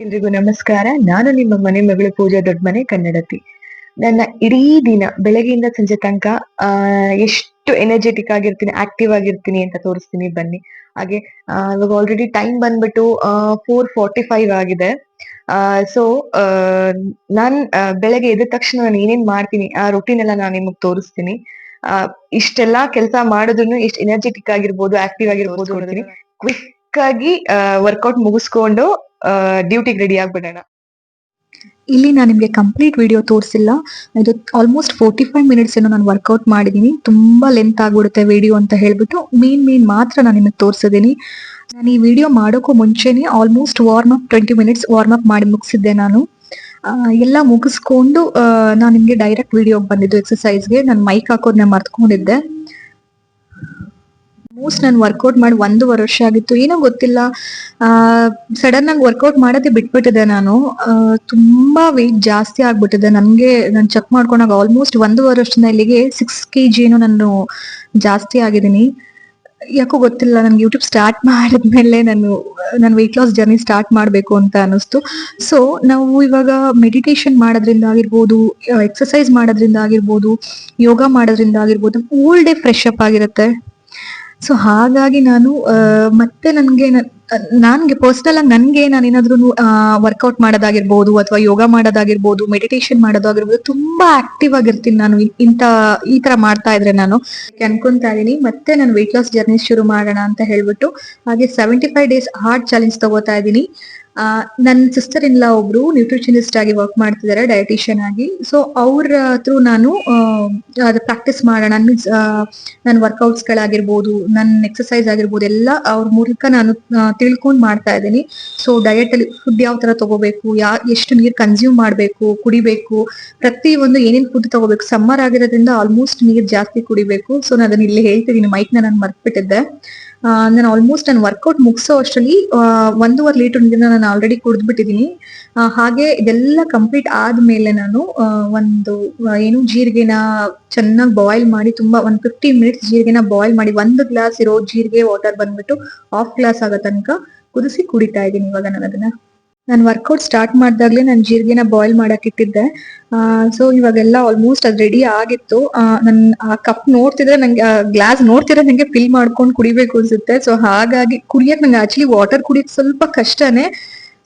ಎಲ್ರಿಗೂ ನಮಸ್ಕಾರ. ನಾನು ನಿಮ್ಮ ಮನೆ ಮಗಳು ಪೂಜಾ ದೊಡ್ಡಮನೆ ಕನ್ನಡತಿ. ನನ್ನ ಇಡೀ ದಿನ ಬೆಳಗ್ಗೆಯಿಂದ ಸಂಜೆ ತನಕ ಎಷ್ಟು ಎನರ್ಜೆಟಿಕ್ ಆಗಿರ್ತೀನಿ, ಆಕ್ಟಿವ್ ಆಗಿರ್ತೀನಿ ಅಂತ ತೋರಿಸ್ತೀನಿ ಬನ್ನಿ. ಹಾಗೆ ಇವಾಗ ಆಲ್ರೆಡಿ ಟೈಮ್ ಬಂದ್ಬಿಟ್ಟು 4:45 ಆಗಿದೆ. ಸೊ ನಾನ್ ಬೆಳಗ್ಗೆ ಎದ್ದ ತಕ್ಷಣ ನಾನು ಏನೇನ್ ಮಾಡ್ತೀನಿ ಆ ರೊಟೀನ್ ಎಲ್ಲ ನಾನು ನಿಮಗ್ ತೋರಿಸ್ತೀನಿ. ಇಷ್ಟೆಲ್ಲಾ ಕೆಲಸ ಮಾಡಿದ್ರು ಎಷ್ಟು ಎನರ್ಜೆಟಿಕ್ ಆಗಿರ್ಬೋದು, ಆಕ್ಟಿವ್ ಆಗಿರ್ಬೋದು ಕ್ವಿಕ್ ಆಗಿ ವರ್ಕೌಟ್ ಮುಗಿಸ್ಕೊಂಡು ಡ್ಯೂಟಿಗೆ ರೆಡಿ ಆಗ್ಬಿಡೋಣ. ಇಲ್ಲಿ ನಾನು ನಿಮಗೆ ಕಂಪ್ಲೀಟ್ ವಿಡಿಯೋ ತೋರಿಸಿಲ್ಲ. ಇದು ಆಲ್ಮೋಸ್ಟ್ 45 ಮಿನಿಟ್ಸ್ ಏನೋ ನಾನು ವರ್ಕೌಟ್ ಮಾಡಿದ್ದೀನಿ. ತುಂಬಾ ಲೆಂತ್ ಆಗ್ಬಿಡುತ್ತೆ ವಿಡಿಯೋ ಅಂತ ಹೇಳ್ಬಿಟ್ಟು ಮೇನ್ ಮಾತ್ರ ನಾನು ನಿಮಗೆ ತೋರಿಸಿದ್ದೀನಿ. ನಾನು ಈ ವಿಡಿಯೋ ಮಾಡೋಕ್ಕೂ ಮುಂಚೆನೆ almost warm up 20 minutes warm up ಮಾಡಿ ಮುಗಿಸಿದ್ದೆ ನಾನು. ಎಲ್ಲ ಮುಗಿಸ್ಕೊಂಡು ನಾನು ನಿಮಗೆ ಡೈರೆಕ್ಟ್ ವಿಡಿಯೋಗೆ ಬಂದಿದ್ದು ಎಕ್ಸಸೈಸ್ಗೆ. ನಾನು ಮೈಕ್ ಹಾಕೋದನ್ನ ಮರ್ತ್ಕೊಂಡಿದ್ದೆ. ಆಲ್ಮೋಸ್ಟ್ ನಾನು ವರ್ಕೌಟ್ ಮಾಡಿ 1.5 ವರ್ಷ ಆಗಿತ್ತು. ಏನೋ ಗೊತ್ತಿಲ್ಲ, ಸಡನ್ ಆಗಿ ವರ್ಕೌಟ್ ಮಾಡೋದೇ ಬಿಟ್ಬಿಟ್ಟಿದೆ ನಾನು. ತುಂಬಾ ವೆಯ್ಟ್ ಜಾಸ್ತಿ ಆಗ್ಬಿಟ್ಟಿದೆ ನನಗೆ. ನಾನು ಚೆಕ್ ಮಾಡ್ಕೊಂಡಾಗ ಆಲ್ಮೋಸ್ಟ್ 1.5 ವರ್ಷದಿಂದ ಇಲ್ಲಿಗೆ 6 kg ಏನೋ ನಾನು ಜಾಸ್ತಿ ಆಗಿದ್ದೀನಿ. ಯಾಕೋ ಗೊತ್ತಿಲ್ಲ, ನನ್ಗೆ ಯೂಟ್ಯೂಬ್ ಸ್ಟಾರ್ಟ್ ಮಾಡಿದ್ಮೇಲೆ ನಾನು ವೆಯ್ಟ್ ಲಾಸ್ ಜರ್ನಿ ಸ್ಟಾರ್ಟ್ ಮಾಡಬೇಕು ಅಂತ ಅನಿಸ್ತು. ಸೊ ನಾವು ಇವಾಗ ಮೆಡಿಟೇಷನ್ ಮಾಡೋದ್ರಿಂದ ಆಗಿರ್ಬೋದು, ಎಕ್ಸಸೈಸ್ ಮಾಡೋದ್ರಿಂದ ಆಗಿರ್ಬೋದು, ಯೋಗ ಮಾಡೋದ್ರಿಂದ ಆಗಿರ್ಬೋದು, ಹೋಲ್ ಡೇ ಫ್ರೆಶ್ ಅಪ್ ಆಗಿರುತ್ತೆ. ಸೊ ಹಾಗಾಗಿ ನಾನು ಮತ್ತೆ ನನ್ಗೆ ಪರ್ಸನಲ್ ಆಗಿ ನಾನೇನಾದ್ರೂ ವರ್ಕೌಟ್ ಮಾಡೋದಾಗಿರ್ಬೋದು ಅಥವಾ ಯೋಗ ಮಾಡೋದಾಗಿರ್ಬೋದು, ಮೆಡಿಟೇಷನ್ ಮಾಡೋದಾಗಿರ್ಬೋದು, ತುಂಬಾ ಆಕ್ಟಿವ್ ಆಗಿರ್ತೀನಿ ನಾನು ಈ ತರ ಮಾಡ್ತಾ ಇದ್ರೆ. ನಾನು ಅನ್ಕೊಂತಾ ಇದೀನಿ ಮತ್ತೆ ನಾನು ವೆಯ್ಟ್ ಲಾಸ್ ಜರ್ನಿ ಶುರು ಮಾಡೋಣ ಅಂತ ಹೇಳ್ಬಿಟ್ಟು. ಹಾಗೆ 75 days ಹಾರ್ಡ್ ಚಾಲೆಂಜ್ ತಗೋತಾ ಇದ್ದೀನಿ. ನನ್ನ ಸಿಸ್ಟರ್ ಇನ್ ಲಾ ಒಬ್ರು ನ್ಯೂಟ್ರಿಷನಿಸ್ಟ್ ಆಗಿ ವರ್ಕ್ ಮಾಡ್ತಿದ್ದಾರೆ, ಡಯಟಿಷಿಯನ್ ಆಗಿ. ಸೊ ಅವ್ರ ಥ್ರೂ ನಾನು ಪ್ರಾಕ್ಟೀಸ್ ಮಾಡೋಣ, ಮೀನ್ಸ್ ನನ್ನ ವರ್ಕೌಟ್ಸ್ ಗಳಾಗಿರ್ಬೋದು, ನನ್ನ ಎಕ್ಸಸೈಸ್ ಆಗಿರ್ಬೋದು, ಎಲ್ಲ ಅವ್ರ ಮೂಲಕ ನಾನು ತಿಳ್ಕೊಂಡ್ ಮಾಡ್ತಾ ಇದ್ದೀನಿ. ಸೊ ಡಯಟ್ ಅಲ್ಲಿ ಫುಡ್ ಯಾವ ತರ ತಗೋಬೇಕು, ಎಷ್ಟು ನೀರ್ ಕನ್ಸ್ಯೂಮ್ ಮಾಡ್ಬೇಕು, ಕುಡಿಬೇಕು, ಪ್ರತಿ ಒಂದು ಏನೇನ್ ಫುಡ್ ತಗೋಬೇಕು. ಸಮ್ಮರ್ ಆಗಿರೋದ್ರಿಂದ ಆಲ್ಮೋಸ್ಟ್ ನೀರ್ ಜಾಸ್ತಿ ಕುಡಿಬೇಕು. ಸೊ ನಾನು ಅದನ್ನ ಇಲ್ಲಿ ಹೇಳ್ತಿದ್ದೀನಿ, ಮೈಕ್ ನಾನು ಮರ್ತ್ಬಿಟ್ಟಿದ್ದೆ. ನಾನು ಆಲ್ಮೋಸ್ಟ್ ನಾನು ವರ್ಕೌಟ್ ಮುಗಿಸೋ ಅಷ್ಟರಲ್ಲಿ 1.5 ಲೀಟರ್ ನೀರನ್ನ ನಾನು ಆಲ್ರೆಡಿ ಕುಡಿದ್ಬಿಟ್ಟಿದ್ದೀನಿ. ಹಾಗೆ ಇದೆಲ್ಲ ಕಂಪ್ಲೀಟ್ ಆದ್ಮೇಲೆ ನಾನು ಜೀರಿಗೆನ ಚೆನ್ನಾಗಿ ಬಾಯ್ಲ್ ಮಾಡಿ, ತುಂಬಾ 15 ಮಿನಿಟ್ಸ್ ಜೀರಿಗೆನ ಬಾಯ್ಲ್ ಮಾಡಿ, 1 ಗ್ಲಾಸ್ ಇರೋ ಜೀರಿಗೆ ವಾಟರ್ ಬಂದ್ಬಿಟ್ಟು 1/2 ಗ್ಲಾಸ್ ಆಗೋ ತನಕ ಕುದಿಸಿ ಕುಡಿತಾ ಇದ್ದೀನಿ ಇವಾಗ ನಾನು ಅದನ್ನ. ನಾನು ವರ್ಕೌಟ್ ಸ್ಟಾರ್ಟ್ ಮಾಡಿದಾಗ್ಲೇ ನಾನು ಜೀರಿಗೆನ ಬಾಯ್ಲ್ ಮಾಡಕ್ ಇಟ್ಟಿದ್ದೆ. ಸೊ ಇವಾಗೆಲ್ಲ ಆಲ್ಮೋಸ್ಟ್ ಅದು ರೆಡಿ ಆಗಿತ್ತು. ನನ್ ಆ ಕಪ್ ನೋಡ್ತಿದ್ರೆ ನಂಗೆ, ಗ್ಲಾಸ್ ನೋಡ್ತಿದ್ರೆ ನಂಗೆ ಫಿಲ್ ಮಾಡ್ಕೊಂಡು ಕುಡಿಬೇಕು ಅನ್ಸುತ್ತೆ. ಸೊ ಹಾಗಾಗಿ ಕುಡಿಯಕ್ ನಂಗೆ ಆಕ್ಚುಲಿ ವಾಟರ್ ಕುಡಿಯಕ್ ಸ್ವಲ್ಪ ಕಷ್ಟನೇ.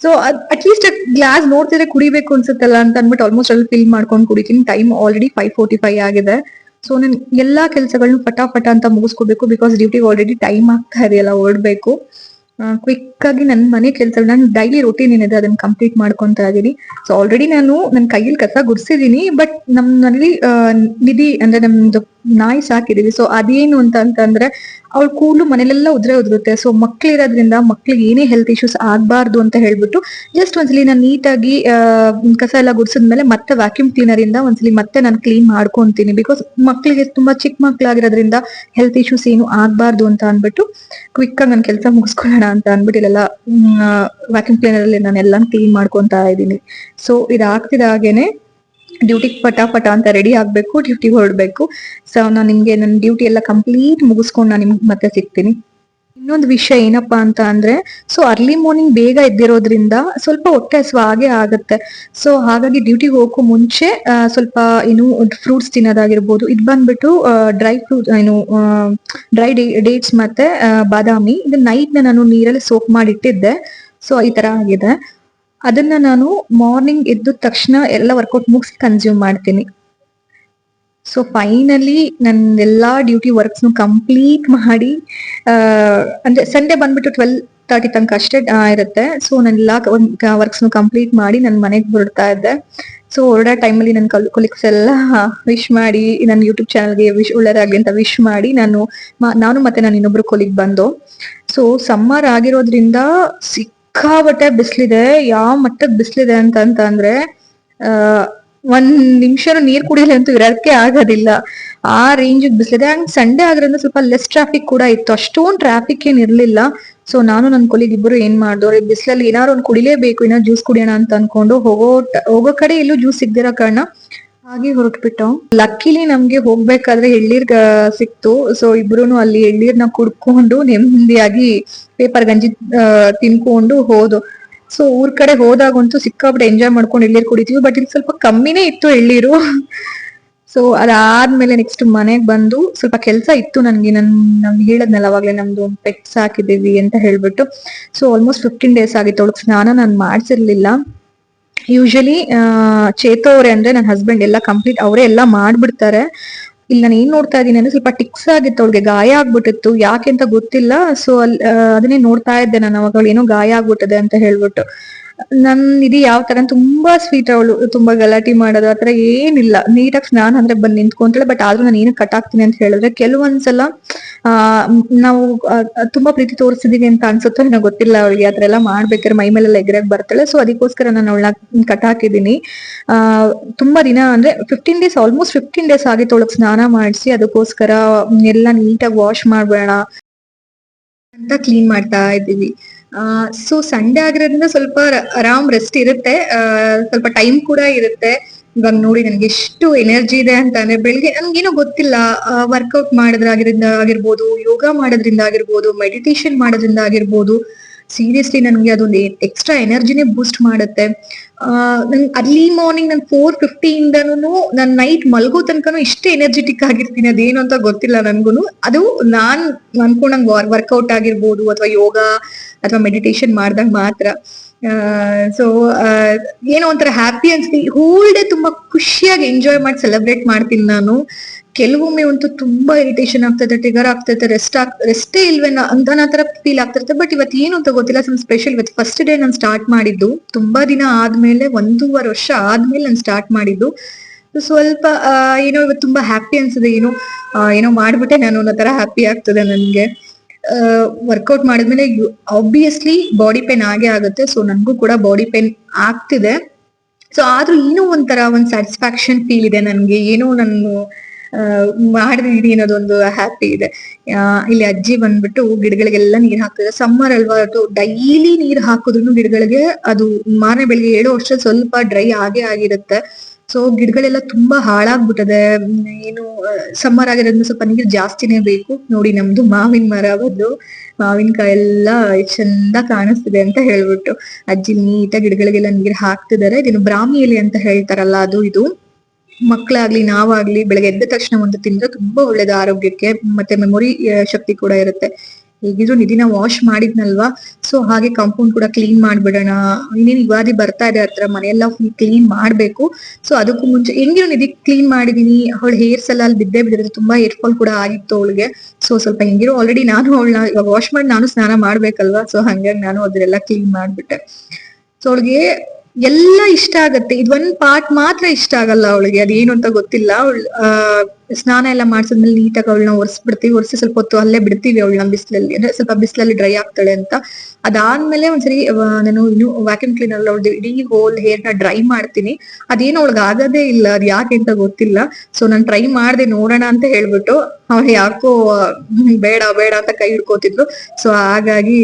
ಸೊ ಅಟ್ಲೀಸ್ಟ್ ಗ್ಲಾಸ್ ನೋಡ್ತಿದ್ರೆ ಕುಡಿಬೇಕು ಅನ್ಸುತ್ತಲ್ಲ ಅಂತ ಅನ್ಬಿಟ್ಟು ಆಲ್ಮೋಸ್ಟ್ ಅಲ್ಲಿ ಫಿಲ್ ಮಾಡ್ಕೊಂಡು ಕುಡಿತೀನಿ. ಟೈಮ್ ಆಲ್ರೆಡಿ 5:45 ಆಗಿದೆ. ಸೊ ನಾನು ಎಲ್ಲಾ ಕೆಲ್ಸಗಳನ್ನ ಫಟಾಫಟ ಅಂತ ಮುಗಿಸ್ಕೋಬೇಕು, ಬಿಕಾಸ್ ಡ್ಯೂಟಿಗೆ ಆಲ್ರೆಡಿ ಟೈಮ್ ಆಗ್ತಾ ಇದೆಯಲ್ಲ, ಹೊರಡ್ಬೇಕು. ಕ್ವಿಕ್ ಆಗಿ ನನ್ನ ಮನೆ ಕೆಲಸ, ನಾನು ಡೈಲಿ ರೊಟೀನ್ ಏನಿದೆ ಅದನ್ನ ಕಂಪ್ಲೀಟ್ ಮಾಡ್ಕೊಂತಾ ಇದೀನಿ. ಸೊ ಆಲ್ರೆಡಿ ನಾನು ನನ್ನ ಕೈಯಲ್ಲಿ ಕಸ ಗುಡ್ಸಿದೀನಿ. ಬಟ್ ನಮ್ಮಲ್ಲಿ ನಿಧಿ ಅಂದ್ರೆ ನಮ್ದು ನಾಯಿ ಸಾಕಿದೀವಿ. ಸೊ ಅದೇನು ಅಂತಂದ್ರೆ ಅವಳ ಕೂದಲು ಮನೇಲೆಲ್ಲ ಉದುರುತ್ತೆ. ಸೊ ಮಕ್ಳಿರೋದ್ರಿಂದ ಮಕ್ಳಿಗೆ ಏನೇ ಹೆಲ್ತ್ ಇಶ್ಯೂಸ್ ಆಗ್ಬಾರ್ದು ಅಂತ ಹೇಳ್ಬಿಟ್ಟು ಜಸ್ಟ್ ಒಂದ್ಸಲಿ ನಾನು ನೀಟಾಗಿ ಕಸ ಎಲ್ಲ ಗುಡ್ಸಿದ್ಮೇಲೆ ಮತ್ತೆ ವ್ಯಾಕ್ಯೂಮ್ ಕ್ಲೀನರ್ ಇಂದ ಒಂದ್ಸಲಿ ಮತ್ತೆ ನಾನು ಕ್ಲೀನ್ ಮಾಡ್ಕೊಂತೀನಿ. ಬಿಕಾಸ್ ಮಕ್ಳಿಗೆ ತುಂಬಾ ಚಿಕ್ಕ ಮಕ್ಳಾಗಿರೋದ್ರಿಂದ ಹೆಲ್ತ್ ಇಶ್ಯೂಸ್ ಏನು ಆಗ್ಬಾರ್ದು ಅಂತ ಅನ್ಬಿಟ್ಟು ಕ್ವಿಕ್ ಆಗಿ ನನ್ನ ಕೆಲಸ ಮುಗಿಸ್ಕೊಳ್ಳೋಣ ಅಂತ ಅನ್ಬಿಟ್ಟು ಇಲ್ಲೆಲ್ಲ ವ್ಯಾಕ್ಯೂಮ್ ಕ್ಲೀನರ್ ಅಲ್ಲಿ ನಾನು ಎಲ್ಲ ಕ್ಲೀನ್ ಮಾಡ್ಕೊಂತಾ ಇದ್ದೀನಿ. ಸೊ ಇದಾಗ್ತಿದಾಗೇನೆ ಡ್ಯೂಟಿಗೆ ಪಟ ಅಂತ ರೆಡಿ ಆಗ್ಬೇಕು, ಡ್ಯೂಟಿಗೆ ಹೊರಡ್ಬೇಕು. ಸೊ ನಾನು ನಿಮ್ಗೆ ನನ್ನ ಡ್ಯೂಟಿ ಎಲ್ಲ ಕಂಪ್ಲೀಟ್ ಮುಗಿಸ್ಕೊಂಡು ನಾನು ನಿಮ್ಗೆ ಮತ್ತೆ ಸಿಗ್ತೀನಿ. ಇನ್ನೊಂದು ವಿಷಯ ಏನಪ್ಪಾ ಅಂತ ಅಂದ್ರೆ, ಸೊ ಅರ್ಲಿ ಮಾರ್ನಿಂಗ್ ಬೇಗ ಎದ್ದಿರೋದ್ರಿಂದ ಸ್ವಲ್ಪ ಹೊಟ್ಟೆ ಹಸಿವು ಆಗೇ ಆಗುತ್ತೆ. ಸೊ ಹಾಗಾಗಿ ಡ್ಯೂಟಿಗೆ ಹೋಗಕ್ಕೂ ಮುಂಚೆ ಸ್ವಲ್ಪ ಫ್ರೂಟ್ಸ್ ತಿನ್ನೋದಾಗಿರ್ಬೋದು. ಇದು ಬಂದ್ಬಿಟ್ಟು ಡ್ರೈ ಫ್ರೂಟ್ ಡ್ರೈ ಡೇಟ್ಸ್ ಮತ್ತೆ ಬಾದಾಮಿ. ಇದು ನೈಟ್ ನಾನು ನೀರಲ್ಲಿ ಸೋಕ್ ಮಾಡಿ ಇಟ್ಟಿದ್ದೆ. ಸೊ ಈ ತರ ಆಗಿದೆ. ಅದನ್ನ ನಾನು ಮಾರ್ನಿಂಗ್ ಎದ್ದ ತಕ್ಷಣ ಎಲ್ಲ ವರ್ಕೌಟ್ ಮುಗಿಸಿ ಕನ್ಸ್ಯೂಮ್ ಮಾಡ್ತೀನಿ. ಸೊ ಫೈನಲಿ ನನ್ನ ಎಲ್ಲಾ ಡ್ಯೂಟಿ ವರ್ಕ್ಸ್ ಕಂಪ್ಲೀಟ್ ಮಾಡಿ, ಅಂದ್ರೆ ಸಂಡೇ ಬಂದ್ಬಿಟ್ಟು 12:30 ತನಕ ಅಷ್ಟೇ ಇರುತ್ತೆ. ಸೊ ನಾನೆಲ್ಲಾ ವರ್ಕ್ಸ್ ಕಂಪ್ಲೀಟ್ ಮಾಡಿ ನನ್ನ ಮನೆಗೆ ಹೊರಡ್ತಾ ಇದ್ದೆ. ಸೊ ಹೊರಡೋ ಟೈಮಲ್ಲಿ ನನ್ನ ಕೊಲೀಗ್ಸ್ ಎಲ್ಲ ವಿಶ್ ಮಾಡಿ, ನನ್ನ ಯೂಟ್ಯೂಬ್ ಚಾನಲ್ಗೆ ಒಳ್ಳೆದಾಗ್ಲಿ ಅಂತ ವಿಶ್ ಮಾಡಿ ನಾನು ಮತ್ತೆ ನಾನು ಇನ್ನೊಬ್ರು ಕೊಲೀಗ್ ಬಂದು. ಸೊ ಸಮ್ಮರ್ ಆಗಿರೋದ್ರಿಂದ ಸಿಕ್ಕಾಬಟ್ಟೆ ಬಿಸಿಲಿದೆ. ಯಾವ ಮಟ್ಟಕ್ಕೆ ಬಿಸಿಲಿದೆ ಅಂದ್ರೆ ಒಂದ್ ನಿಮಿಷನೂ ನೀರ್ ಕುಡಿಯಲ್ಲ ಅಂತೂ ಇರೋದಕ್ಕೆ ಆಗೋದಿಲ್ಲ, ಆ ರೇಂಜ್ ಬಿಸಿಲಿದೆ. ಹಂಗ್ ಸಂಡೇ ಆಗಿರೋದ್ರಿಂದ ಸ್ವಲ್ಪ ಲೆಸ್ ಟ್ರಾಫಿಕ್ ಕೂಡ ಇತ್ತು, ಅಷ್ಟೊಂದು ಟ್ರಾಫಿಕ್ ಏನ್ ಇರ್ಲಿಲ್ಲ. ಸೊ ನಾನು ನನ್ನ ಕೊಲೀಗ್ ಇಬ್ಬರು ಏನ್ ಮಾಡಿದವ್ರೆ, ಬಿಸಿಲಲ್ಲಿ ಏನಾದ್ರು ಒಂದು ಕುಡಿಲೇಬೇಕು, ಏನಾದ್ರು ಜ್ಯೂಸ್ ಕುಡಿಯೋಣ ಅಂತ ಅನ್ಕೊಂಡು ಹೋಗೋ ಕಡೆ ಎಲ್ಲೂ ಜ್ಯೂಸ್ ಸಿಗ್ದಿರೋ ಕಾರಣ ಹಾಗೆ ಹೊರಟ್ಬಿಟ್ಟು. ಲಕ್ಕಿಲಿ ನಮ್ಗೆ ಹೋಗ್ಬೇಕಾದ್ರೆ ಎಳ್ನೀರ್ ಸಿಕ್ತು. ಸೊ ಇಬ್ರುನು ಅಲ್ಲಿ ಎಳ್ನೀರ್ನ ಕುಡ್ಕೊಂಡು ನೆಮ್ಮದಿಯಾಗಿ ಪೇಪರ್ ಗಂಜಿ ತಿನ್ಕೊಂಡು ಹೋದು. ಸೊ ಊರ್ ಕಡೆ ಹೋದಾಗಂತೂ ಸಿಕ್ಕಾಬಿಟ್ಟು ಎಂಜಾಯ್ ಮಾಡ್ಕೊಂಡು ಎಳ್ಳೀರು ಕುಡಿತೀವಿ. ಬಟ್ ಇಲ್ಲಿ ಸ್ವಲ್ಪ ಕಮ್ಮಿನೇ ಇತ್ತು ಎಳ್ಳೀರು. ಸೊ ಅದಾದ್ಮೇಲೆ ನೆಕ್ಸ್ಟ್ ಮನೆಗ್ ಬಂದು ಸ್ವಲ್ಪ ಕೆಲ್ಸ ಇತ್ತು ನನ್ಗೆ. ನಮ್ಗೆ ಹೇಳದ್ನಲ್ಲ ಅವಾಗ್ಲೇ ನಮ್ದು ಒಂದು ಪೆಟ್ ಸಾಕಿದೀವಿ ಅಂತ ಹೇಳ್ಬಿಟ್ಟು. ಸೊ ಆಲ್ಮೋಸ್ಟ್ 15 ಡೇಸ್ ಆಗಿತ್ತು. ಅವಳಿಗೆ ಸ್ನಾನ ನಾನು ಮಾಡ್ಸಿರ್ಲಿಲ್ಲ. ಯೂಶಲಿ ಚೇತು ಅವ್ರೆ ಅಂದ್ರೆ ನನ್ನ ಹಸ್ಬೆಂಡ್ ಎಲ್ಲ ಕಂಪ್ಲೀಟ್ ಅವರೇ ಎಲ್ಲ ಮಾಡ್ಬಿಡ್ತಾರೆ. ಇಲ್ಲಿ ನಾನು ಏನ್ ನೋಡ್ತಾ ಇದೀನಿ ಅಂದ್ರೆ ಸ್ವಲ್ಪ ಟಿಕ್ಸ್ ಆಗಿತ್ತು, ಅವಳಿಗೆ ಗಾಯ ಆಗ್ಬಿಟ್ಟಿತ್ತು. ಯಾಕೆ ಅಂತ ಗೊತ್ತಿಲ್ಲ. ಸೊ ಅದನ್ನೇ ನೋಡ್ತಾ ಇದ್ದೆ ನಾನು ಅವಾಗ, ಏನೋ ಗಾಯ ಆಗ್ಬಿಟ್ಟಿದೆ ಅಂತ ಹೇಳ್ಬಿಟ್ಟು. ನನ್ ಇದು ಯಾವ ತರ ತುಂಬಾ ಸ್ವೀಟ್, ಅವಳು ತುಂಬಾ ಗಲಾಟಿ ಮಾಡೋದು ಆತರ ಏನಿಲ್ಲ. ನೀಟಾಗಿ ಸ್ನಾನ ಅಂದ್ರೆ ಬಂದ್ ನಿಂತ್ಕೊಂತಾಳೆ. ಬಟ್ ಆದ್ರೂ ನಾನು ಏನು ಕಟ್ಟಾಕ್ತೀನಿ ಅಂತ ಹೇಳಿದ್ರೆ ಕೆಲವೊಂದ್ಸಲ ಆ ನಾವು ತುಂಬಾ ಪ್ರೀತಿ ತೋರಿಸಿದೀವಿ ಅಂತ ಅನ್ಸುತ್ತೋ ಏನೋ ಗೊತ್ತಿಲ್ಲ. ಅವಳಿಗೆ ಆತರ ಎಲ್ಲ ಮಾಡ್ಬೇಕಾದ್ರೆ ಮೈ ಮೇಲೆಲ್ಲ ಎಗರಾಗ್ ಬರ್ತಾಳೆ. ಸೊ ಅದಕ್ಕೋಸ್ಕರ ನಾನು ಅವಳನ್ನ ಕಟ್ಟಾಕಿದೀನಿ. ತುಂಬಾ ದಿನ ಅಂದ್ರೆ 15 ಡೇಸ್, ಆಲ್ಮೋಸ್ಟ್ 15 ಡೇಸ್ ಆಗಿತ್ತು ಅವಳಿಗೆ ಸ್ನಾನ ಮಾಡಿಸಿ. ಅದಕ್ಕೋಸ್ಕರ ಎಲ್ಲ ನೀಟಾಗಿ ವಾಶ್ ಮಾಡ್ಬೇಡ ಅಂತ ಕ್ಲೀನ್ ಮಾಡ್ತಾ ಇದ್ದೀವಿ. ಸೊ ಸಂಡೇ ಆಗಿರೋದ್ರಿಂದ ಸ್ವಲ್ಪ ಆರಾಮ್ ರೆಸ್ಟ್ ಇರುತ್ತೆ, ಸ್ವಲ್ಪ ಟೈಮ್ ಕೂಡ ಇರುತ್ತೆ. ಇವಾಗ ನೋಡಿ ನನ್ಗೆ ಎಷ್ಟು ಎನರ್ಜಿ ಇದೆ ಅಂತ ಅಂದ್ರೆ, ಬೆಳಿಗ್ಗೆ ನನ್ಗೇನೋ ಗೊತ್ತಿಲ್ಲ, ವರ್ಕೌಟ್ ಮಾಡೋದ್ರಿಂದ ಆಗಿರ್ಬೋದು, ಯೋಗ ಮಾಡೋದ್ರಿಂದ ಆಗಿರ್ಬೋದು, ಮೆಡಿಟೇಷನ್ ಮಾಡೋದ್ರಿಂದ ಆಗಿರ್ಬೋದು, ಸೀರಿಯಸ್ಲಿ ನನ್ಗೆ ಅದೊಂದು ಎಕ್ಸ್ಟ್ರಾ ಎನರ್ಜಿನೇ ಬೂಸ್ಟ್ ಮಾಡುತ್ತೆ. ನನ್ ಅರ್ಲಿ ಮಾರ್ನಿಂಗ್ ನಾನು 4:50 ಇಂದನೂ ನಾನು ನೈಟ್ ಮಲ್ಗೋ ತನಕನೂ ಇಷ್ಟೇ ಎನರ್ಜೆಟಿಕ್ ಆಗಿರ್ತೀನಿ. ಅದೇನು ಅಂತ ಗೊತ್ತಿಲ್ಲ ನನ್ಗುನು. ಅದು ನಾನ್ ಅನ್ಕೊಂಡಂಗ್ ವರ್ಕೌಟ್ ಆಗಿರ್ಬೋದು ಅಥವಾ ಯೋಗ ಅಥವಾ ಮೆಡಿಟೇಷನ್ ಮಾಡ್ದಾಗ ಮಾತ್ರ. ಸೊ ಏನೋ ಒಂಥರ ಹ್ಯಾಪಿ ಅನ್ಸ್ತಿ. ಹೋಲ್ ಡೇ ತುಂಬಾ ಖುಷಿಯಾಗಿ ಎಂಜಾಯ್ ಮಾಡಿ ಸೆಲೆಬ್ರೇಟ್ ಮಾಡ್ತೀನಿ ನಾನು. ಕೆಲವೊಮ್ಮೆ ಅಂತೂ ತುಂಬಾ ಇರಿಟೇಷನ್ ಆಗ್ತದೆ, ಟ್ರಿಗರ್ ಆಗ್ತೈತೆ, ರೆಸ್ಟೇ ಇಲ್ವೇನ ಅಂತ ತರ ಫೀಲ್ ಆಗ್ತಿರುತ್ತೆ. ಬಟ್ ಇವತ್ತು ಏನು ಅಂತ ಗೊತ್ತಿಲ್ಲ, ಸಮ್ ಸ್ಪೆಷಲ್. ಇವತ್ತು ಫಸ್ಟ್ ಡೇ ನಾನು ಸ್ಟಾರ್ಟ್ ಮಾಡಿದ್ದು, ತುಂಬಾ ದಿನ ಆದ್ಮೇಲೆ, 1.5 ವರ್ಷ ಆದ್ಮೇಲೆ ನಾನು ಸ್ಟಾರ್ಟ್ ಮಾಡಿದ್ದು. ಸ್ವಲ್ಪ ಏನೋ ಇವತ್ತು ತುಂಬಾ ಹ್ಯಾಪಿ ಅನ್ಸುತ್ತೆ. ಏನೋ ಮಾಡ್ಬಿಟ್ಟೆ ನಾನು ಅನ್ನೋ ತರ ಹ್ಯಾಪಿ ಆಗ್ತದೆ ನನ್ಗೆ. ವರ್ಕೌಟ್ ಮಾಡಿದ್ಮೇಲೆ ಆಬ್ವಿಯಸ್ಲಿ ಬಾಡಿ ಪೇನ್ ಆಗೇ ಆಗುತ್ತೆ. ಸೊ ನನ್ಗೂ ಕೂಡ ಬಾಡಿ ಪೇನ್ ಆಗ್ತಿದೆ. ಸೊ ಆದ್ರೂ ಏನೋ ಒಂಥರ ಸ್ಯಾಟಿಸ್ಫ್ಯಾಕ್ಷನ್ ಫೀಲ್ ಇದೆ ನನ್ಗೆ. ಏನೋ ನಾನು ಮಾಡಿದೀನಿ ಅನ್ನೋದೊಂದು ಹ್ಯಾಪಿ ಇದೆ. ಇಲ್ಲಿ ಅಜ್ಜಿ ಬಂದ್ಬಿಟ್ಟು ಗಿಡಗಳಿಗೆಲ್ಲ ನೀರ್ ಹಾಕ್ತಿದೆ. ಸಮ್ಮರ್ ಅಲ್ವಾ, ಡೈಲಿ ನೀರ್ ಹಾಕಿದ್ರು ಗಿಡಗಳಿಗೆ ಅದು ಮಾರನೇ ಬೆಳಿಗ್ಗೆ 7 ವರ್ಷದಲ್ಲಿ ಸ್ವಲ್ಪ ಡ್ರೈ ಆಗೇ ಆಗಿರುತ್ತೆ. ಸೊ ಗಿಡಗಳೆಲ್ಲ ತುಂಬಾ ಹಾಳಾಗ್ಬಿಟ್ಟದೆ. ಏನು ಸಮ್ಮರ್ ಆಗಿರೋದ್ರಿಂದ ಸ್ವಲ್ಪ ನೀರ್ ಜಾಸ್ತಿನೇ ಬೇಕು. ನೋಡಿ ನಮ್ದು ಮಾವಿನ ಮರ ಬಂದು ಮಾವಿನಕಾಯಿ ಎಲ್ಲ ಚಂದ ಕಾಣಿಸ್ತಿದೆ ಅಂತ ಹೇಳ್ಬಿಟ್ಟು ಅಜ್ಜಿ ನೀಟಾಗಿ ಗಿಡಗಳಿಗೆಲ್ಲ ನೀರ್ ಹಾಕ್ತಿದ್ದಾರೆ. ಇದೇನು ಬ್ರಾಹ್ಮಿ ಎಲೆ ಅಂತ ಹೇಳ್ತಾರಲ್ಲ, ಅದು ಇದು. ಮಕ್ಕಳಾಗ್ಲಿ ನಾವಾಗ್ಲಿ ಬೆಳಗ್ಗೆ ಎದ್ದ ತಕ್ಷಣ ಒಂದು ತಿಂದ್ರೆ ತುಂಬಾ ಒಳ್ಳೇದು ಆರೋಗ್ಯಕ್ಕೆ, ಮತ್ತೆ ಮೆಮೊರಿ ಶಕ್ತಿ ಕೂಡ ಇರುತ್ತೆ. ಹೇಗಿದ್ರು ನಿಧಿನ ವಾಶ್ ಮಾಡಿದ್ನಲ್ವಾ, ಸೊ ಹಾಗೆ ಕಾಂಪೌಂಡ್ ಕೂಡ ಕ್ಲೀನ್ ಮಾಡ್ಬಿಡೋಣ. ಇನ್ನೇನು ಯುಗಾದಿ ಬರ್ತಾ ಇದೆ ಹತ್ರ, ಮನೆಯೆಲ್ಲ ಫುಲ್ ಕ್ಲೀನ್ ಮಾಡ್ಬೇಕು. ಸೊ ಅದಕ್ಕೂ ಮುಂಚೆ ಹೆಂಗಿರೋ ನಿಧಿ ಕ್ಲೀನ್ ಮಾಡಿದೀನಿ. ಅವಳ ಹೇರ್ಸ್ ಎಲ್ಲ ಅಲ್ಲಿ ಬಿದ್ದೇ ಬಿದ್ದಿರುತ್ತೆ, ತುಂಬಾ ಹೇರ್ ಫಾಲ್ ಕೂಡ ಆಗಿತ್ತು ಅವಳಿಗೆ. ಸೊ ಸ್ವಲ್ಪ ಹೆಂಗಿರೋ ಆಲ್ರೆಡಿ ನಾನು ಅವಳನ್ನ ಇವಾಗ ವಾಶ್ ಮಾಡಿ ನಾನು ಸ್ನಾನ ಮಾಡ್ಬೇಕಲ್ವಾ. ಸೊ ಹಂಗಾಗಿ ನಾನು ಅದನ್ನೆಲ್ಲ ಕ್ಲೀನ್ ಮಾಡ್ಬಿಟ್ಟೆ. ಸೊ ಅವಳಿಗೆ ಎಲ್ಲ ಇಷ್ಟ ಆಗತ್ತೆ, ಇದೊಂದ್ ಪಾರ್ಟ್ ಮಾತ್ರ ಇಷ್ಟ ಆಗಲ್ಲ ಅವಳಿಗೆ. ಅದೇನು ಅಂತ ಗೊತ್ತಿಲ್ಲ. ಸ್ನಾನ ಎಲ್ಲ ಮಾಡ್ಸಿದ್ಮೇಲೆ ನೀಟಾಗಿ ಅವಳನ್ನ ಒರೆಸ್ಬಿಡ್ತೀವಿ. ಒರೆಸಿ ಸ್ವಲ್ಪ ಹೊತ್ತು ಅಲ್ಲೇ ಬಿಡ್ತೀವಿ ಅವಳನ್ನ ಬಿಸಿಲಲ್ಲಿ, ಅಂದ್ರೆ ಸ್ವಲ್ಪ ಬಿಸಿಲಲ್ಲಿ ಡ್ರೈ ಆಗ್ತಾಳೆ ಅಂತ. ಅದಾದ್ಮೇಲೆ ಒಂದ್ಸರಿ ನಾನು ಇನ್ನು ವ್ಯಾಕ್ಯೂಮ್ ಕ್ಲೀನರ್ ಅವಳದ್ದು ಇಡೀ ಹೋಲ್ ಹೇರ್ ನ ಡ್ರೈ ಮಾಡ್ತೀನಿ. ಅದೇನು ಅವಳಿಗೆ ಆಗದೇ ಇಲ್ಲ, ಅದ್ ಯಾಕೆ ಅಂತ ಗೊತ್ತಿಲ್ಲ. ಸೊ ನಾನು ಟ್ರೈ ಮಾಡ್ದೆ ನೋಡೋಣ ಅಂತ ಹೇಳ್ಬಿಟ್ಟು, ಅವಳು ಯಾಕೋ ಬೇಡ ಬೇಡ ಅಂತ ಕೈ ಹಿಡ್ಕೋತಿದ್ರು. ಸೊ ಹಾಗಾಗಿ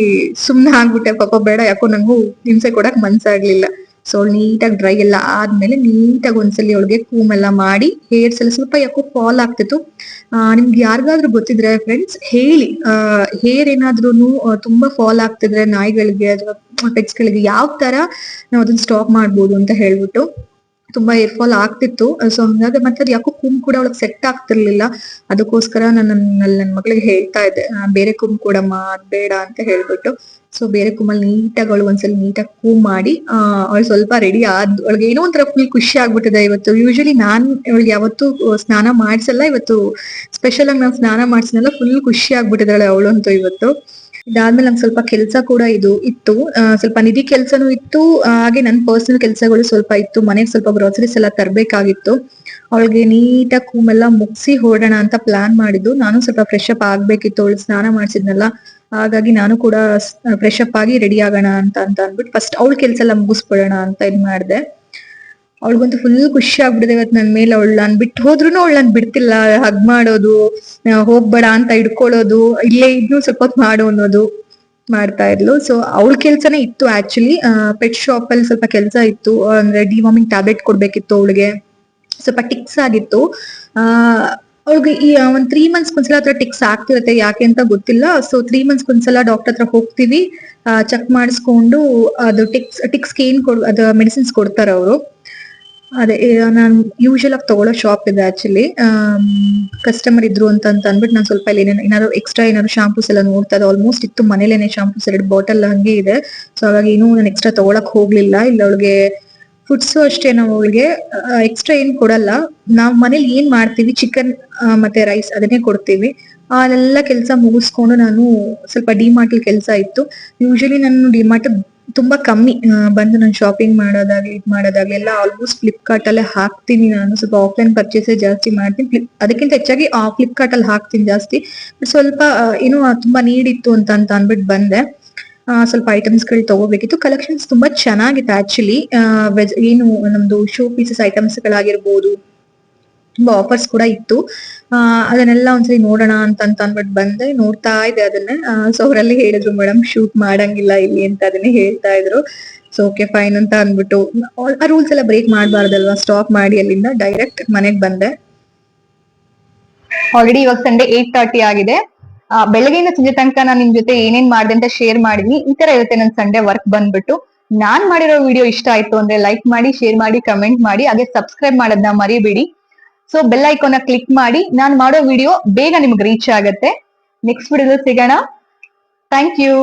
ಸುಮ್ನೆ ಆಗ್ಬಿಟ್ಟೆ. ಪಾಪ ಬೇಡ, ಯಾಕೋ ನಂಗೂ ಹಿಂಸೆ ಕೊಡಕ್ ಮನ್ಸಾಗ್ಲಿಲ್ಲ. ಸೊ ನೀಟಾಗಿ ಡ್ರೈ ಎಲ್ಲ ಆದ್ಮೇಲೆ ನೀಟಾಗಿ ಒಂದ್ಸಲಿ ಅವಳಿಗೆ ಕೂಮ್ ಎಲ್ಲ ಮಾಡಿ, ಹೇರ್ಸ್ ಎಲ್ಲ ಸ್ವಲ್ಪ ಯಾಕೋ ಫಾಲ್ ಆಗ್ತಿತ್ತು. ನಿಮ್ಗೆ ಯಾರಿಗಾದ್ರೂ ಗೊತ್ತಿದ್ರೆ ಫ್ರೆಂಡ್ಸ್ ಹೇಳಿ, ಹೇರ್ ಏನಾದ್ರೂ ತುಂಬಾ ಫಾಲ್ ಆಗ್ತಿದ್ರೆ ನಾಯಿಗಳಿಗೆ ಅಥವಾ ಪೆಟ್ಸ್ ಗಳಿಗೆ ಯಾವ ತರ ನಾವು ಅದನ್ನ ಸ್ಟಾಪ್ ಮಾಡ್ಬೋದು ಅಂತ ಹೇಳ್ಬಿಟ್ಟು. ತುಂಬಾ ಹೇರ್ ಫಾಲ್ ಆಗ್ತಿತ್ತು. ಸೊ ಹಂಗಾಗಿ ಮತ್ತೆ ಅದು ಯಾಕೋ ಕೂಮ್ ಕೂಡ ಅವಳಿಗೆ ಸೆಟ್ ಆಗ್ತಿರ್ಲಿಲ್ಲ. ಅದಕ್ಕೋಸ್ಕರ ನನ್ನ ಮಗಳಿಗೆ ಹೇಳ್ತಾ ಇದ್ದೆ, ಬೇರೆ ಕೂಮ್ ಕೊಡಮ್ಮ, ಅದ್ ಬೇಡ ಅಂತ ಹೇಳ್ಬಿಟ್ಟು. ಸೊ ಬೇರೆ ಕೂಮಲ್ಲಿ ನೀಟಾಗಿ ಅವಳು ಒಂದ್ಸಲ ನೀಟಾಗಿ ಕೂಮ್ ಮಾಡಿ ಅವಳು ಸ್ವಲ್ಪ ರೆಡಿ ಅವಳಿಗೆ ಏನೋ ಒಂಥರ ಫುಲ್ ಖುಷಿ ಆಗ್ಬಿಟ್ಟಿದೆ ಇವತ್ತು. ಯೂಶಲಿ ನಾನ್ ಅವಳಿಗೆ ಯಾವತ್ತು ಸ್ನಾನ ಮಾಡ್ಸಲ್ಲ, ಇವತ್ತು ಸ್ಪೆಷಲ್ ಆಗಿ ನಾವು ಸ್ನಾನ ಮಾಡ್ಸಿನಲ್ಲ, ಫುಲ್ ಖುಷಿ ಆಗ್ಬಿಟ್ಟಿದ್ದಾಳೆ ಅವಳಂತೂ ಇವತ್ತು. ಇದಾದ್ಮೇಲೆ ನಂಗೆ ಸ್ವಲ್ಪ ಕೆಲ್ಸ ಕೂಡ ಇತ್ತು. ಸ್ವಲ್ಪ ನಿಧಿ ಕೆಲ್ಸನೂ ಇತ್ತು, ಹಾಗೆ ನನ್ ಪರ್ಸನಲ್ ಕೆಲ್ಸಗಳು ಸ್ವಲ್ಪ ಇತ್ತು. ಮನೆಗೆ ಸ್ವಲ್ಪ ಗ್ರೋಸರೀಸ್ ಎಲ್ಲ ತರ್ಬೇಕಾಗಿತ್ತು. ಅವಳಿಗೆ ನೀಟಾಗಿ ಕೂಮೆಲ್ಲ ಮುಗಿಸಿ ಹೊರಡೋಣ ಅಂತ ಪ್ಲಾನ್ ಮಾಡಿದ್ದು. ನಾನು ಸ್ವಲ್ಪ ಫ್ರೆಶ್ ಅಪ್ ಆಗ್ಬೇಕಿತ್ತು, ಅವಳು ಸ್ನಾನ ಮಾಡ್ಸಿದ್ನಲ್ಲ. ಹಾಗಾಗಿ ನಾನು ಕೂಡ ಫ್ರೆಶ್ ಅಪ್ ಆಗಿ ರೆಡಿ ಆಗೋಣ ಅಂತ ಅಂದ್ಬಿಟ್ಟು ಫಸ್ಟ್ ಅವಳ ಕೆಲ್ಸ ಎಲ್ಲ ಮುಗಿಸ್ಬಿಡೋಣ ಅಂತ ಇದ್ ಮಾಡ್ದೆ. ಅವಳಿಗಂತೂ ಫುಲ್ ಖುಷಿ ಆಗ್ಬಿಡಿದೆ ಇವತ್ತು ನನ್ ಮೇಲೆ. ಅವಳು ನಾನ್ ಬಿಟ್ಟು ಹೋದ್ರು ಅವಳು ನನ್ ಬಿಡ್ತಿಲ್ಲ. ಹಗ್ ಮಾಡೋದು, ಹೋಗ್ಬೇಡ ಅಂತ ಹಿಡ್ಕೊಳ್ಳೋದು, ಇಲ್ಲೇ ಇದ್ನು ಸ್ವಲ್ಪ ಹೊತ್ತು ಮಾಡು ಅನ್ನೋದು ಮಾಡ್ತಾ ಇದ್ಲು. ಸೊ ಅವಳ ಕೆಲ್ಸನೇ ಇತ್ತು ಆಕ್ಚುಲಿ. ಪೆಟ್ ಶಾಪ್ ಅಲ್ಲಿ ಸ್ವಲ್ಪ ಕೆಲ್ಸ ಇತ್ತು, ಅಂದ್ರೆ ಡಿವಾರ್ಮಿಂಗ್ ಟ್ಯಾಬ್ಲೆಟ್ ಕೊಡ್ಬೇಕಿತ್ತು ಅವಳಿಗೆ. ಸ್ವಲ್ಪ ಟಿಕ್ಸ್ ಆಗಿತ್ತು. ಅವ್ಳಿಗೆ ಈ ಒಂದ್ 3 ಮಂತ್ಸ್ ಒಂದ್ಸಲ ಹತ್ರ ಟಿಕ್ಸ್ ಆಗ್ತಿರತ್ತೆ, ಯಾಕೆ ಅಂತ ಗೊತ್ತಿಲ್ಲ. ಸೊ 3 ಮಂತ್ಸ್ ಒಂದ್ಸಲ ಡಾಕ್ಟರ್ ಹತ್ರ ಹೋಗ್ತೀವಿ, ಚೆಕ್ ಮಾಡಿಸ್ಕೊಂಡು ಅದು ಟಿಕ್ಸ್ಗೆ ಏನ್ ಅದ ಮೆಡಿಸಿನ್ಸ್ ಕೊಡ್ತಾರ ಅವರು. ಅದೇ ನಾನು ಯೂಶುವಲ್ ಆಗಿ ತಗೊಳ್ಳೋ ಶಾಪ್ ಇದೆ ಆಕ್ಚುಲಿ. ಕಸ್ಟಮರ್ ಇದ್ರು ಅಂತ ಅಂದ್ಬಿಟ್ಟು ನಾನು ಸ್ವಲ್ಪ ಇಲ್ಲಿ ಏನಾದ್ರು ಎಕ್ಸ್ಟ್ರಾ ಏನಾದ್ರು ಶಾಂಪೂಸ್ ಎಲ್ಲ ನೋಡ್ತಾ ಇದ್ದೆ. ಆಲ್ಮೋಸ್ಟ್ ಇತ್ತು ಮನೇಲೇನೆ ಶಾಂಪೂಸ್ 2 ಬಾಟಲ್ ಹಂಗೆ ಇದೆ. ಸೊ ಹಾಗಾಗಿ ಇನ್ನೂ ನಾನು ಎಕ್ಸ್ಟ್ರಾ ತಗೊಳಕ್ ಹೋಗ್ಲಿಲ್ಲ. ಇಲ್ಲ ಅವಳಿಗೆ ಫುಡ್ಸ್ ಅಷ್ಟೇ, ನಾವು ಅವಳಿಗೆ ಎಕ್ಸ್ಟ್ರಾ ಏನ್ ಕೊಡಲ್ಲ. ನಾವ್ ಮನೇಲಿ ಏನ್ ಮಾಡ್ತೀವಿ, ಚಿಕನ್ ಮತ್ತೆ ರೈಸ್ ಅದನ್ನೇ ಕೊಡ್ತೀವಿ. ಅದೆಲ್ಲ ಕೆಲಸ ಮುಗಿಸ್ಕೊಂಡು ನಾನು ಸ್ವಲ್ಪ ಡಿಮಾರ್ಟ್ ಕೆಲಸ ಇತ್ತು. ಯೂಶಲಿ ನಾನು ಡಿಮಾರ್ಟ್ ತುಂಬಾ ಕಮ್ಮಿ ಬಂದು ನಾನು ಶಾಪಿಂಗ್ ಮಾಡೋದಾಗ್ಲಿ ಇದ್ ಮಾಡೋದಾಗ್ಲಿ ಎಲ್ಲ ಆಲ್ಮೋಸ್ಟ್ ಫ್ಲಿಪ್ಕಾರ್ಟ್ ಅಲ್ಲೇ ಹಾಕ್ತೀನಿ. ನಾನು ಸ್ವಲ್ಪ ಆಫ್ಲೈನ್ ಪರ್ಚೇಸ್ ಜಾಸ್ತಿ ಮಾಡ್ತೀನಿ. ಅದಕ್ಕಿಂತ ಹೆಚ್ಚಾಗಿ ಫ್ಲಿಪ್ಕಾರ್ಟ್ ಅಲ್ಲಿ ಹಾಕ್ತೀನಿ ಜಾಸ್ತಿ. ಸ್ವಲ್ಪ ಏನೋ ತುಂಬಾ ನೀಡ್ ಇತ್ತು ಅಂತ ಅಂದ್ಬಿಟ್ಟು ಬಂದೆ. ಸ್ವಲ್ಪ ಐಟಮ್ಸ್ ಗಳು ತಗೋಬೇಕಿತ್ತು. ಕಲೆಕ್ಷನ್ಸ್ ತುಂಬಾ ಚೆನ್ನಾಗಿತ್ತು ಆಕ್ಚುಲಿ. ಏನು ನಮ್ದು ಶೋ ಪೀಸಸ್ ಐಟಮ್ಸ್ ಗಳಾಗಿರ್ಬೋದು, ತುಂಬಾ ಆಫರ್ಸ್ ಕೂಡ ಇತ್ತು. ಅದನ್ನೆಲ್ಲ ಒಂದ್ಸರಿ ನೋಡೋಣ ಅಂತ ಅಂದ್ಬಿಟ್ಟು ಬಂದೆ. ನೋಡ್ತಾ ಇದೆ ಅದನ್ನ. ಸೊ ಅವರಲ್ಲಿ ಹೇಳಿದ್ರು, ಮೇಡಮ್ ಶೂಟ್ ಮಾಡಂಗಿಲ್ಲ ಇಲ್ಲಿ ಅಂತ ಅದನ್ನೇ ಹೇಳ್ತಾ ಇದ್ರು. ಸೊ ಓಕೆ ಫೈನ್ ಅಂತ ಅಂದ್ಬಿಟ್ಟು, ಆ ರೂಲ್ಸ್ ಎಲ್ಲ ಬ್ರೇಕ್ ಮಾಡಬಾರ್ದಲ್ವಾ, ಸ್ಟಾಪ್ ಮಾಡಿ ಅಲ್ಲಿಂದ ಡೈರೆಕ್ಟ್ ಮನೆಗ್ ಬಂದೆ. ಆಲ್ರೆಡಿ ಇವಾಗ ಸಂಡೇ 8:30 ಆಗಿದೆ. ಬೆಳಗ್ಗೆಯಿಂದ ಸಂಜೆ ತನಕ ನಾನು ನಿಮ್ ಜೊತೆ ಏನೇನ್ ಮಾಡಿದೆ ಅಂತ ಶೇರ್ ಮಾಡಿದೀನಿ. ಈ ತರ ಇರುತ್ತೆ ನನ್ ಸಂಡೇ ವರ್ಕ್ ಬಂದ್ಬಿಟ್ಟು. ನಾನ್ ಮಾಡಿರೋ ವಿಡಿಯೋ ಇಷ್ಟ ಆಯ್ತು ಅಂದ್ರೆ ಲೈಕ್ ಮಾಡಿ, ಶೇರ್ ಮಾಡಿ, ಕಮೆಂಟ್ ಮಾಡಿ, ಹಾಗೆ ಸಬ್ಸ್ಕ್ರೈಬ್ ಮಾಡೋದನ್ನ ಮರಿಬೇಡಿ. ಸೊ ಬೆಲ್ ಐಕಾನ್ ಕ್ಲಿಕ್ ಮಾಡಿ, ನಾನ್ ಮಾಡೋ ವಿಡಿಯೋ ಬೇಗ ನಿಮ್ಗೆ ರೀಚ್ ಆಗತ್ತೆ. ನೆಕ್ಸ್ಟ್ ವಿಡಿಯೋದಲ್ಲಿ ಸಿಗೋಣ. Thank you.